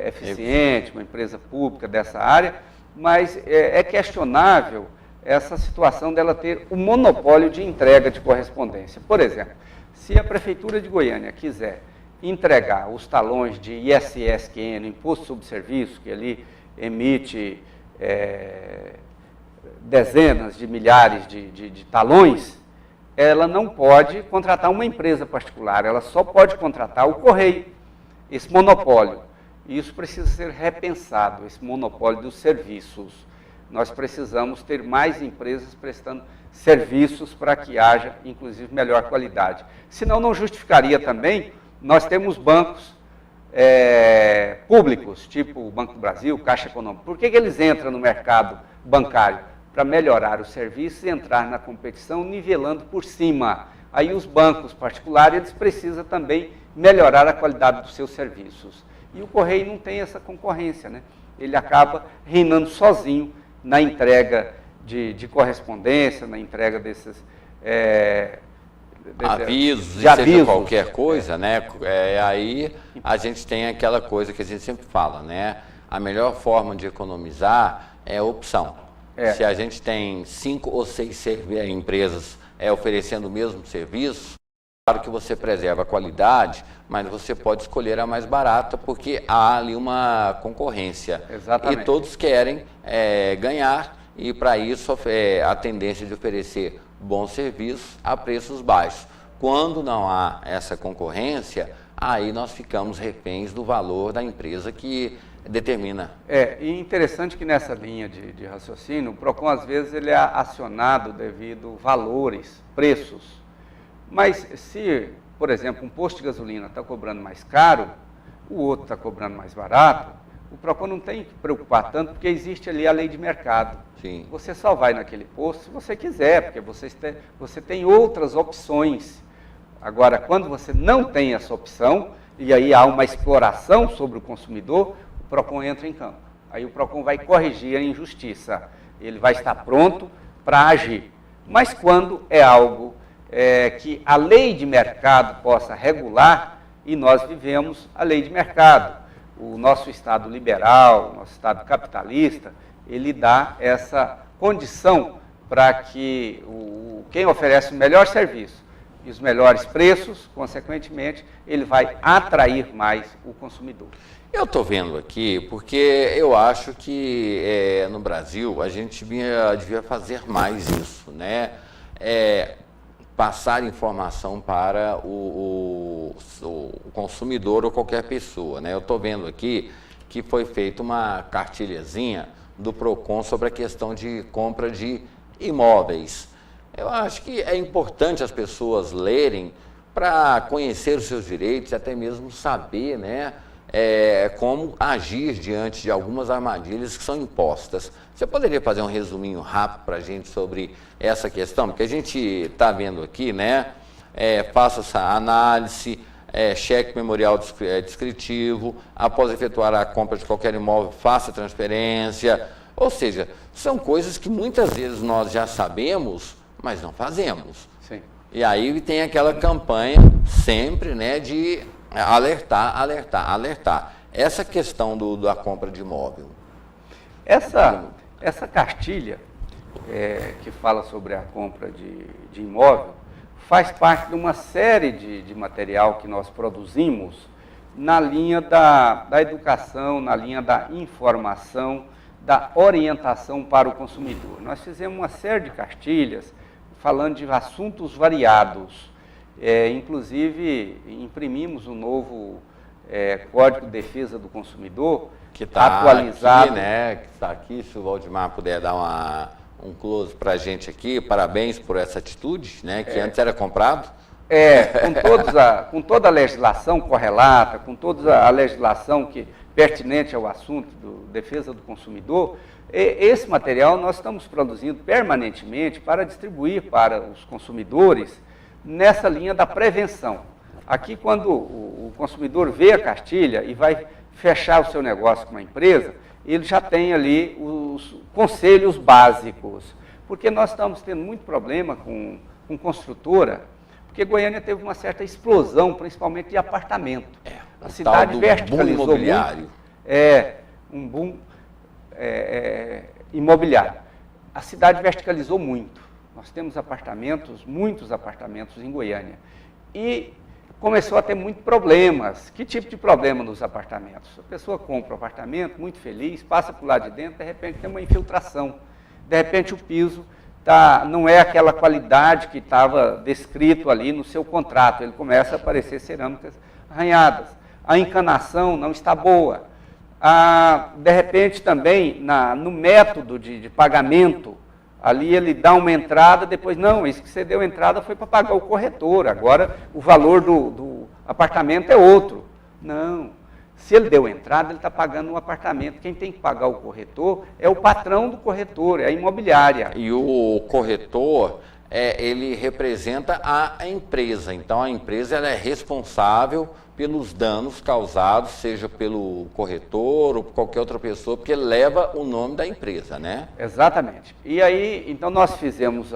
eficiente, uma empresa pública dessa área, mas é questionável essa situação dela ter o monopólio de entrega de correspondência. Por exemplo, se a Prefeitura de Goiânia quiser entregar os talões de ISSQN, Imposto sobre Serviço, que ali emite dezenas de milhares de talões, ela não pode contratar uma empresa particular, ela só pode contratar o Correio, esse monopólio. E isso precisa ser repensado, esse monopólio dos serviços. Nós precisamos ter mais empresas prestando serviços para que haja, inclusive, melhor qualidade. Senão, não justificaria também, nós temos bancos públicos, tipo o Banco do Brasil, Caixa Econômica. Por que eles entram no mercado bancário? Para melhorar os serviços e entrar na competição nivelando por cima. Aí os bancos particulares eles precisam também melhorar a qualidade dos seus serviços. E o Correio não tem essa concorrência, né? Ele acaba reinando sozinho na entrega de correspondência, na entrega desses avisos, seja qualquer coisa, né? Aí a gente tem aquela coisa que a gente sempre fala, né? A melhor forma de economizar é a opção. Se a gente tem 5 ou 6 empresas oferecendo o mesmo serviço, claro que você preserva a qualidade, mas você pode escolher a mais barata, porque há ali uma concorrência. Exatamente. E todos querem ganhar, e para isso a tendência de oferecer bons serviços a preços baixos. Quando não há essa concorrência, aí nós ficamos reféns do valor da empresa que determina. E interessante que nessa linha de raciocínio, o PROCON às vezes ele é acionado devido a valores, preços. Mas se, por exemplo, um posto de gasolina está cobrando mais caro, o outro está cobrando mais barato, o PROCON não tem que preocupar tanto, porque existe ali a lei de mercado. Sim. Você só vai naquele posto se você quiser, porque você tem outras opções. Agora, quando você não tem essa opção, e aí há uma exploração sobre o consumidor, o PROCON entra em campo. Aí o PROCON vai corrigir a injustiça. Ele vai estar pronto para agir. Mas quando é algo que a lei de mercado possa regular, e nós vivemos a lei de mercado. o nosso Estado liberal, o nosso Estado capitalista, ele dá essa condição para que quem oferece o melhor serviço e os melhores preços, consequentemente, ele vai atrair mais o consumidor. Eu estou vendo aqui porque eu acho que no Brasil a gente devia fazer mais isso, né? Passar informação para o consumidor ou qualquer pessoa, né? Eu estou vendo aqui que foi feita uma cartilhazinha do PROCON sobre a questão de compra de imóveis. Eu acho que é importante as pessoas lerem para conhecer os seus direitos e até mesmo saber, né, como agir diante de algumas armadilhas que são impostas. Você poderia fazer um resuminho rápido para a gente sobre essa questão? Porque a gente está vendo aqui, né, faça essa análise, cheque memorial descritivo, após efetuar a compra de qualquer imóvel, faça a transferência. Ou seja, são coisas que muitas vezes nós já sabemos, mas não fazemos. Sim. E aí tem aquela campanha sempre, né, de alertar, alertar, alertar. Essa questão da compra de imóvel. Essa cartilha que fala sobre a compra de imóvel faz parte de uma série de material que nós produzimos na linha da educação, na linha da informação, da orientação para o consumidor. Nós fizemos uma série de cartilhas falando de assuntos variados. Inclusive, imprimimos um novo Código de Defesa do Consumidor, que está atualizado. Aqui, né? Que está aqui, se o Valdemar puder dar um close para a gente aqui. Parabéns por essa atitude, né? Que antes era comprado. Com toda a legislação correlata, com toda a legislação pertinente ao assunto do defesa do consumidor, esse material nós estamos produzindo permanentemente para distribuir para os consumidores nessa linha da prevenção. Aqui, quando o consumidor vê a cartilha e vai fechar o seu negócio com uma empresa, ele já tem ali os conselhos básicos, porque nós estamos tendo muito problema com construtora, porque Goiânia teve uma certa explosão, principalmente de apartamento. A cidade verticalizou muito. Um boom imobiliário. A cidade verticalizou muito. Nós temos muitos apartamentos em Goiânia. E começou a ter muitos problemas. Que tipo de problema nos apartamentos? A pessoa compra um apartamento, muito feliz, passa por lá de dentro, de repente tem uma infiltração. De repente o piso não é aquela qualidade que estava descrito ali no seu contrato. Ele começa a aparecer cerâmicas arranhadas. A encanação não está boa. De repente também no método de pagamento, ali ele dá uma entrada, depois, não, isso que você deu entrada foi para pagar o corretor, agora o valor do apartamento é outro. Não, se ele deu entrada, ele está pagando o apartamento. Quem tem que pagar o corretor é o patrão do corretor, é a imobiliária. E o corretor, ele representa a empresa, então a empresa ela é responsável pelos danos causados, seja pelo corretor ou por qualquer outra pessoa, porque leva o nome da empresa, né? Exatamente. E aí, então nós fizemos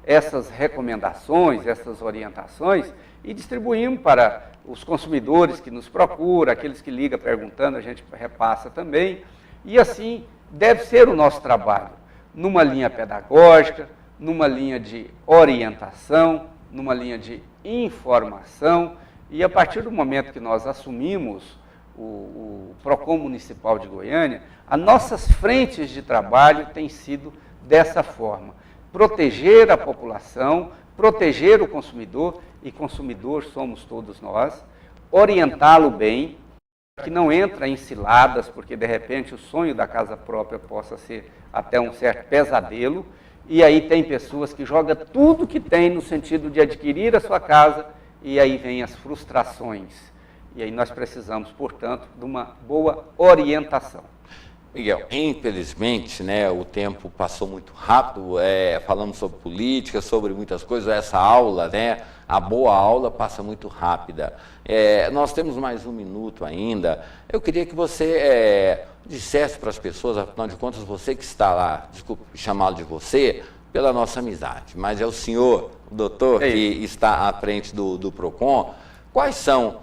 essas recomendações, essas orientações e distribuímos para os consumidores que nos procuram, aqueles que ligam perguntando, a gente repassa também. E assim deve ser o nosso trabalho, numa linha pedagógica, numa linha de orientação, numa linha de informação. E a partir do momento que nós assumimos o PROCON Municipal de Goiânia, as nossas frentes de trabalho têm sido dessa forma. Proteger a população, proteger o consumidor, e consumidor somos todos nós, orientá-lo bem, que não entra em ciladas, porque de repente o sonho da casa própria possa ser até um certo pesadelo, e aí tem pessoas que jogam tudo que tem no sentido de adquirir a sua casa, e aí vem as frustrações. E aí nós precisamos, portanto, de uma boa orientação. Miguel, infelizmente, né, o tempo passou muito rápido, falamos sobre política, sobre muitas coisas, essa aula, né, a boa aula passa muito rápida. Nós temos mais um minuto ainda. Eu queria que você dissesse para as pessoas, afinal de contas, você que está lá, desculpe chamá-lo de você, pela nossa amizade, mas é o senhor, o doutor, que está à frente do PROCON. Quais são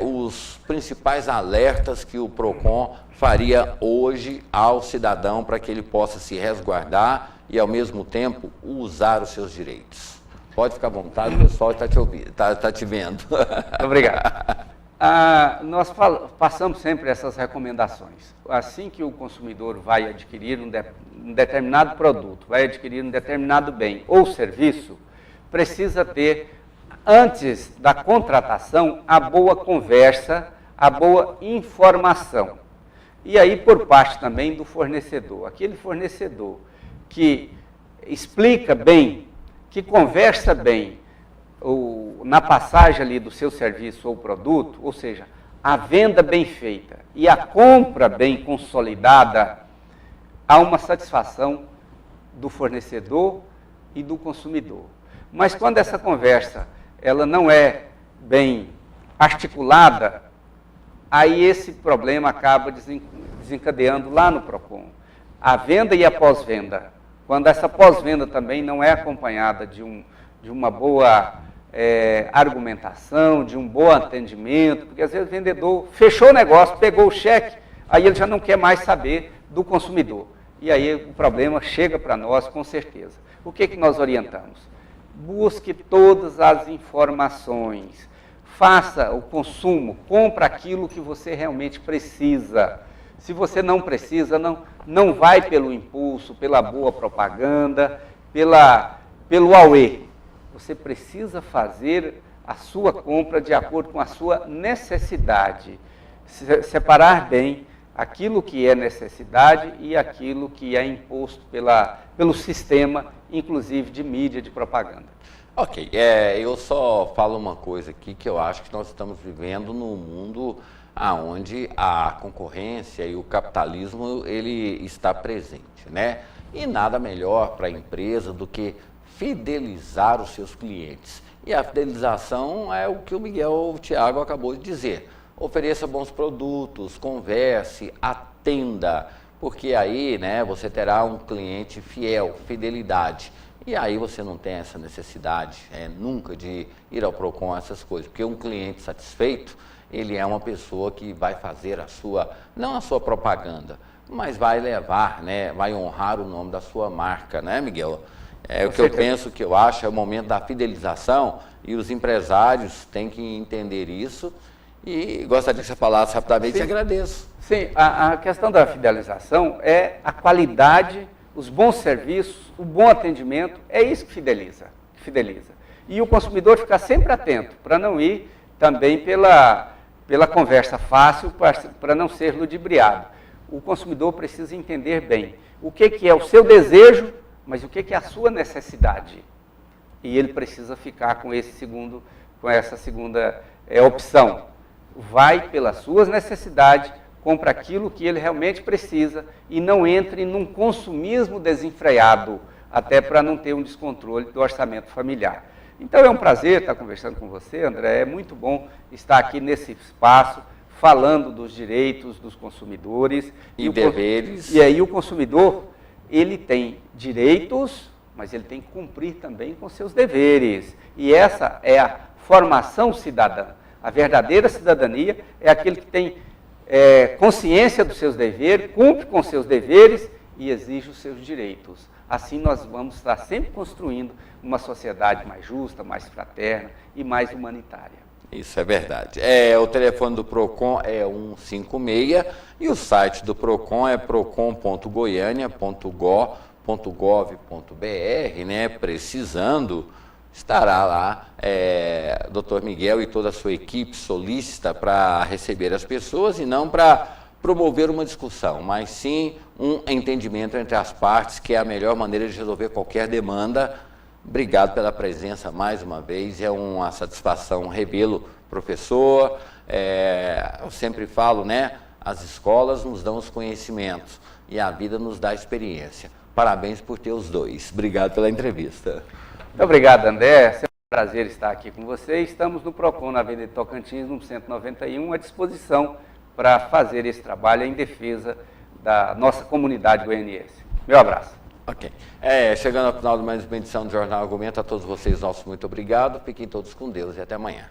os principais alertas que o PROCON faria hoje ao cidadão para que ele possa se resguardar e, ao mesmo tempo, usar os seus direitos. Pode ficar à vontade, o pessoal está te ouvindo, está te vendo. Obrigado. Nós passamos sempre essas recomendações. Assim que o consumidor vai adquirir um determinado produto, vai adquirir um determinado bem ou serviço, precisa ter, antes da contratação, a boa conversa, a boa informação. E aí, por parte também do fornecedor. Aquele fornecedor que explica bem, que conversa bem na passagem ali do seu serviço ou produto, ou seja, a venda bem feita e a compra bem consolidada, há uma satisfação do fornecedor e do consumidor. Mas quando essa conversa ela não é bem articulada, aí esse problema acaba desencadeando lá no PROCON. A venda e a pós-venda. Quando essa pós-venda também não é acompanhada de uma boa argumentação, de um bom atendimento, porque às vezes o vendedor fechou o negócio, pegou o cheque, aí ele já não quer mais saber do consumidor. E aí o problema chega para nós com certeza. O que nós orientamos? Busque todas as informações, faça o consumo, compra aquilo que você realmente precisa. Se você não precisa, não vai pelo impulso, pela boa propaganda, pelo auê. Você precisa fazer a sua compra de acordo com a sua necessidade. Separar bem aquilo que é necessidade e aquilo que é imposto pelo sistema, inclusive de mídia, de propaganda. Ok, eu só falo uma coisa aqui, que eu acho que nós estamos vivendo num mundo onde a concorrência e o capitalismo ele está presente, né? E nada melhor para a empresa do que fidelizar os seus clientes. E a fidelização é o que o Miguel, o Thiago acabou de dizer. Ofereça bons produtos, converse, atenda, porque aí, né, você terá um cliente fiel, fidelidade. E aí você não tem essa necessidade nunca de ir ao PROCON, essas coisas, porque um cliente satisfeito, ele é uma pessoa que vai fazer não a sua propaganda, mas vai levar, né, vai honrar o nome da sua marca, né, Miguel? O que eu penso, que eu acho, é o momento da fidelização, e os empresários têm que entender isso. E gostaria que você falasse rapidamente. Sim. E agradeço. Sim, a questão da fidelização é a qualidade, os bons serviços, o bom atendimento, é isso que fideliza. E o consumidor ficar sempre atento, para não ir também pela conversa fácil, para não ser ludibriado. O consumidor precisa entender bem o que é o seu desejo, mas o que é a sua necessidade. E ele precisa ficar com essa segunda opção. Vai pelas suas necessidades, compra aquilo que ele realmente precisa e não entre num consumismo desenfreado, até para não ter um descontrole do orçamento familiar. Então é um prazer estar conversando com você, André, é muito bom estar aqui nesse espaço, falando dos direitos dos consumidores. E deveres. E aí o consumidor, ele tem direitos, mas ele tem que cumprir também com seus deveres. E essa é a formação cidadã. A verdadeira cidadania é aquele que tem consciência dos seus deveres, cumpre com seus deveres e exige os seus direitos. Assim nós vamos estar sempre construindo uma sociedade mais justa, mais fraterna e mais humanitária. Isso é verdade. O telefone do PROCON é 156 e o site do PROCON é procon.goiania.gov.br, né? Precisando, estará lá Dr. Miguel e toda a sua equipe solícita para receber as pessoas e não para promover uma discussão, mas sim um entendimento entre as partes, que é a melhor maneira de resolver qualquer demanda. Obrigado pela presença mais uma vez, é uma satisfação revê-lo, professor. Eu sempre falo, né? As escolas nos dão os conhecimentos e a vida nos dá a experiência. Parabéns por ter os dois. Obrigado pela entrevista. Muito obrigado, André. É um prazer estar aqui com você. Estamos no PROCON, na Avenida Tocantins, número 191, à disposição para fazer esse trabalho em defesa da nossa comunidade goianiense. Meu abraço. Ok. Chegando ao final de mais uma edição do Jornal Argumento, a todos vocês, nosso muito obrigado. Fiquem todos com Deus e até amanhã.